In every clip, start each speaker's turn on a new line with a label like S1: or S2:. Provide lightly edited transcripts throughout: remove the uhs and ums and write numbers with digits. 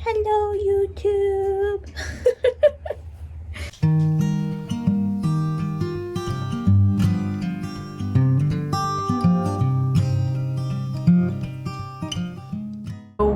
S1: Hello, YouTube.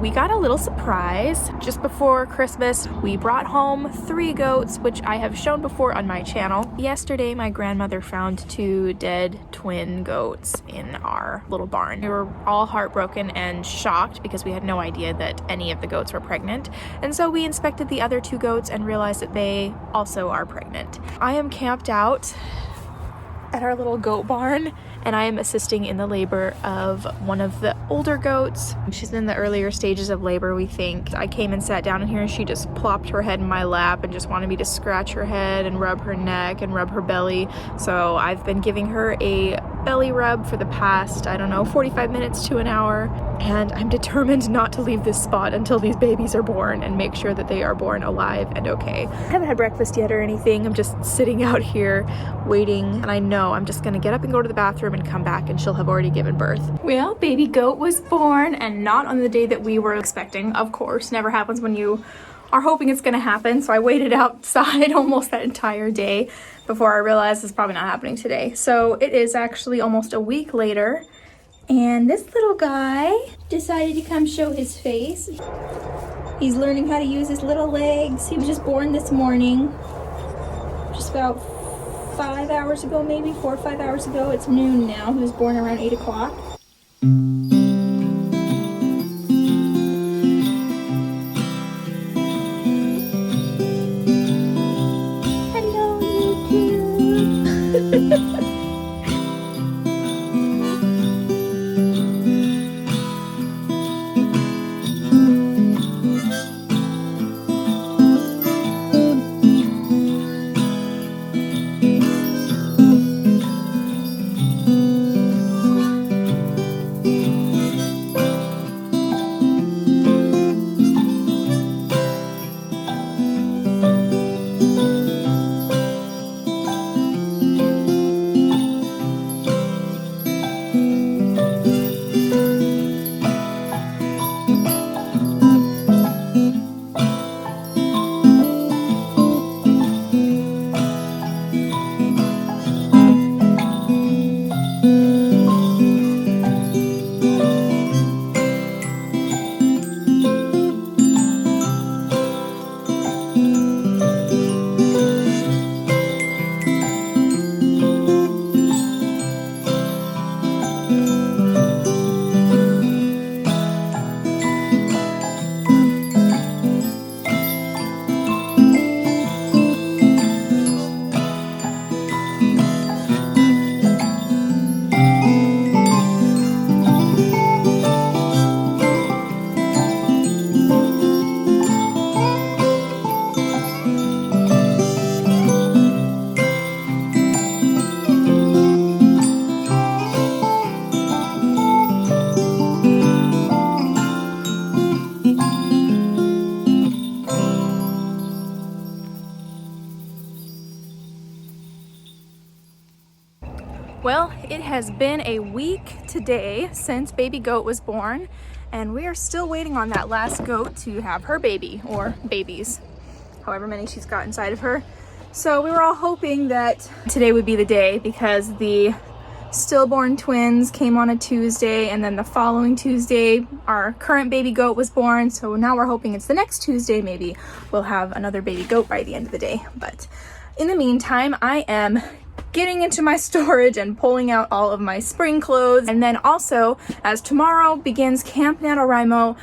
S1: We got a little surprise. Just before Christmas, we brought home 3 goats, which I have shown before on my channel. Yesterday, my grandmother found 2 dead twin goats in our little barn. We were all heartbroken and shocked because we had no idea that any of the goats were pregnant. And so we inspected the other 2 goats and realized that they also are pregnant. I am camped out at our little goat barn, and I am assisting in the labor of one of the older goats. She's in the earlier stages of labor, we think. I came and sat down in here and she just plopped her head in my lap and just wanted me to scratch her head and rub her neck and rub her belly. So I've been giving her a belly rub for the past, I don't know, 45 minutes to an hour. And I'm determined not to leave this spot until these babies are born and make sure that they are born alive and okay. I haven't had breakfast yet or anything. I'm just sitting out here waiting, and I know I'm just gonna get up and go to the bathroom and come back and she'll have already given birth. Well, baby goat was born, and not on the day that we were expecting, of course. Never happens when you are hoping it's gonna happen. So I waited outside almost that entire day before I realized it's probably not happening today. So it is actually almost a week later, and this little guy decided to come show his face. He's learning how to use his little legs. He was just born this morning, just about 5 hours ago, maybe 4 or 5 hours ago. It's noon now. He was born around 8 o'clock. Hello, YouTube. Well, it has been a week today since baby goat was born, and we are still waiting on that last goat to have her baby, or babies, however many she's got inside of her. So we were all hoping that today would be the day, because the stillborn twins came on a Tuesday, and then the following Tuesday our current baby goat was born. So now we're hoping it's the next Tuesday, maybe we'll have another baby goat by the end of the day. But in the meantime, I am getting into my storage and pulling out all of my spring clothes. And then also, as tomorrow begins Camp NaNoWriMo,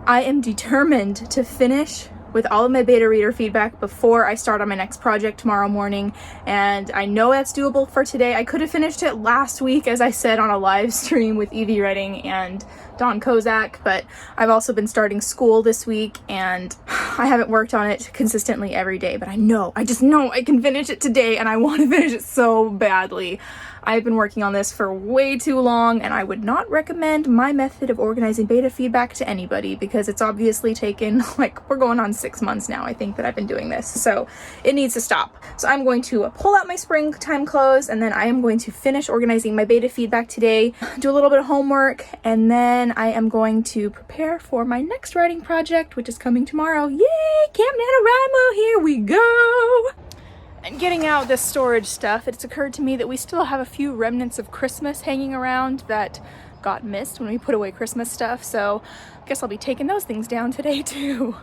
S1: I am determined to finish with all of my beta reader feedback before I start on my next project tomorrow morning. And I know that's doable for today. I could have finished it last week, as I said on a live stream with Evie Redding and Don Kozak, but I've also been starting school this week and I haven't worked on it consistently every day, but I just know I can finish it today, and I want to finish it so badly. I've been working on this for way too long, and I would not recommend my method of organizing beta feedback to anybody because it's obviously taken, like, we're going on 6 months now, I think, that I've been doing this. So it needs to stop. So I'm going to pull out my springtime clothes, and then I am going to finish organizing my beta feedback today, do a little bit of homework, and then I am going to prepare for my next writing project, which is coming tomorrow. Yay! Camp NaNoWriMo, here we go! And getting out this storage stuff, it's occurred to me that we still have a few remnants of Christmas hanging around that got missed when we put away Christmas stuff, so I guess I'll be taking those things down today too.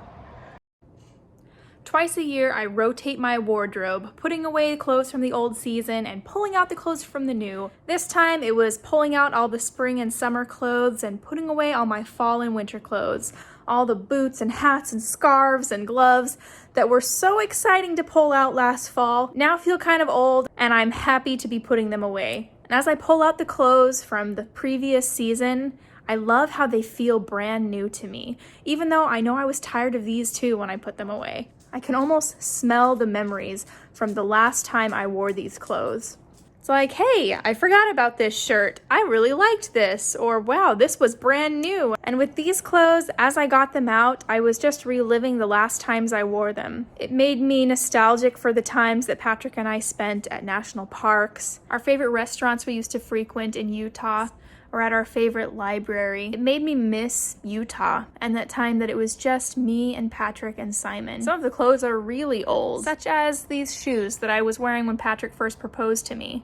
S1: Twice a year, I rotate my wardrobe, putting away clothes from the old season and pulling out the clothes from the new. This time, it was pulling out all the spring and summer clothes and putting away all my fall and winter clothes. All the boots and hats and scarves and gloves that were so exciting to pull out last fall now feel kind of old, and I'm happy to be putting them away. And as I pull out the clothes from the previous season, I love how they feel brand new to me, even though I know I was tired of these too when I put them away. I can almost smell the memories from the last time I wore these clothes. It's like, hey, I forgot about this shirt. I really liked this. Or, wow, this was brand new. And with these clothes, as I got them out, I was just reliving the last times I wore them. It made me nostalgic for the times that Patrick and I spent at national parks, our favorite restaurants we used to frequent in Utah, or at our favorite library. It made me miss Utah and that time that it was just me and Patrick and Simon. Some of the clothes are really old, such as these shoes that I was wearing when Patrick first proposed to me.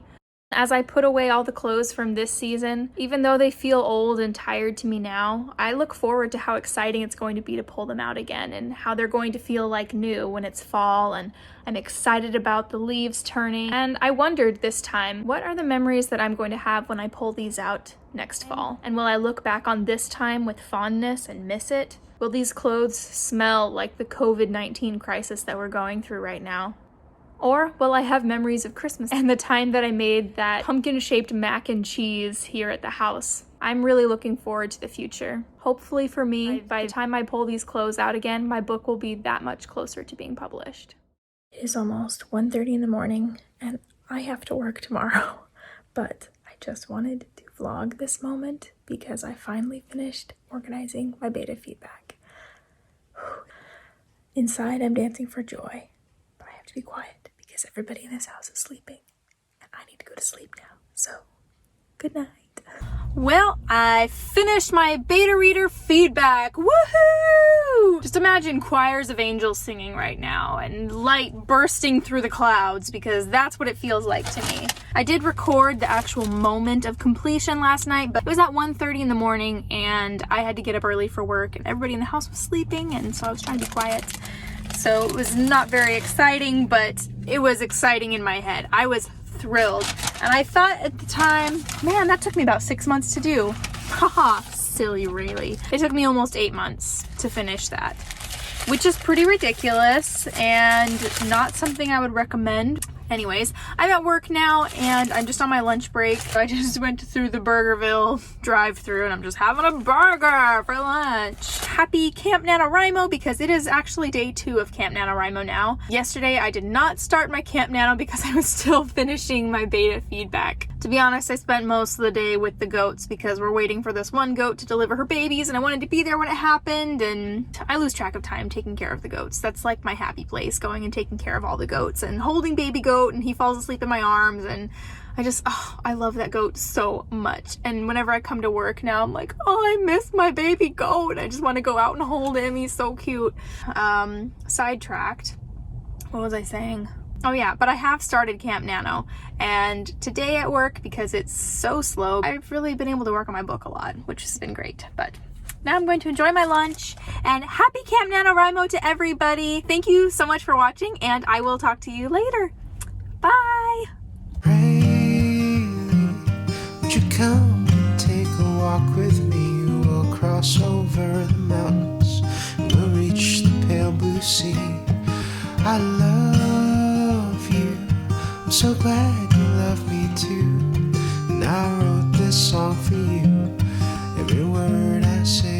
S1: As I put away all the clothes from this season, even though they feel old and tired to me now, I look forward to how exciting it's going to be to pull them out again and how they're going to feel like new when it's fall, and I'm excited about the leaves turning. And I wondered this time, what are the memories that I'm going to have when I pull these out next fall? And will I look back on this time with fondness and miss it? Will these clothes smell like the COVID-19 crisis that we're going through right now? Or will I have memories of Christmas and the time that I made that pumpkin-shaped mac and cheese here at the house? I'm really looking forward to the future. Hopefully for me, by the time I pull these clothes out again, my book will be that much closer to being published. It is almost 1:30 in the morning, and I have to work tomorrow. But I just wanted to vlog this moment because I finally finished organizing my beta feedback. Inside, I'm dancing for joy, but I have to be quiet because everybody in this house is sleeping, and I need to go to sleep now. So, good night. Well, I finished my beta reader feedback. Woohoo! Just imagine choirs of angels singing right now and light bursting through the clouds, because that's what it feels like to me. I did record the actual moment of completion last night, but it was at 1:30 in the morning and I had to get up early for work and everybody in the house was sleeping, and so I was trying to be quiet. So it was not very exciting, but it was exciting in my head. I was thrilled. And I thought at the time, man, that took me about 6 months to do. Haha, silly really. It took me almost 8 months to finish that, which is pretty ridiculous and not something I would recommend. Anyways, I'm at work now and I'm just on my lunch break. I just went through the Burgerville drive-thru and I'm just having a burger for lunch. Happy Camp NaNoWriMo, because it is actually day 2 of Camp NaNoWriMo now. Yesterday I did not start my Camp Nano because I was still finishing my beta feedback. To be honest, I spent most of the day with the goats because we're waiting for this one goat to deliver her babies and I wanted to be there when it happened, and I lose track of time taking care of the goats. That's like my happy place, going and taking care of all the goats and holding baby goat, and he falls asleep in my arms, and I love that goat so much. And whenever I come to work now, I'm like, oh, I miss my baby goat. I just want to go out and hold him. He's so cute. Sidetracked. What was I saying? Oh yeah, but I have started Camp Nano, and today at work, because it's so slow, I've really been able to work on my book a lot, which has been great. But now I'm going to enjoy my lunch, and happy Camp NaNoWriMo to everybody. Thank you so much for watching, and I will talk to you later. Bye!
S2: Would you come and take a walk with me? We'll cross over the mountains and we'll reach the pale blue sea. I love you, I'm so glad you love me too. And I wrote this song for you, every word I say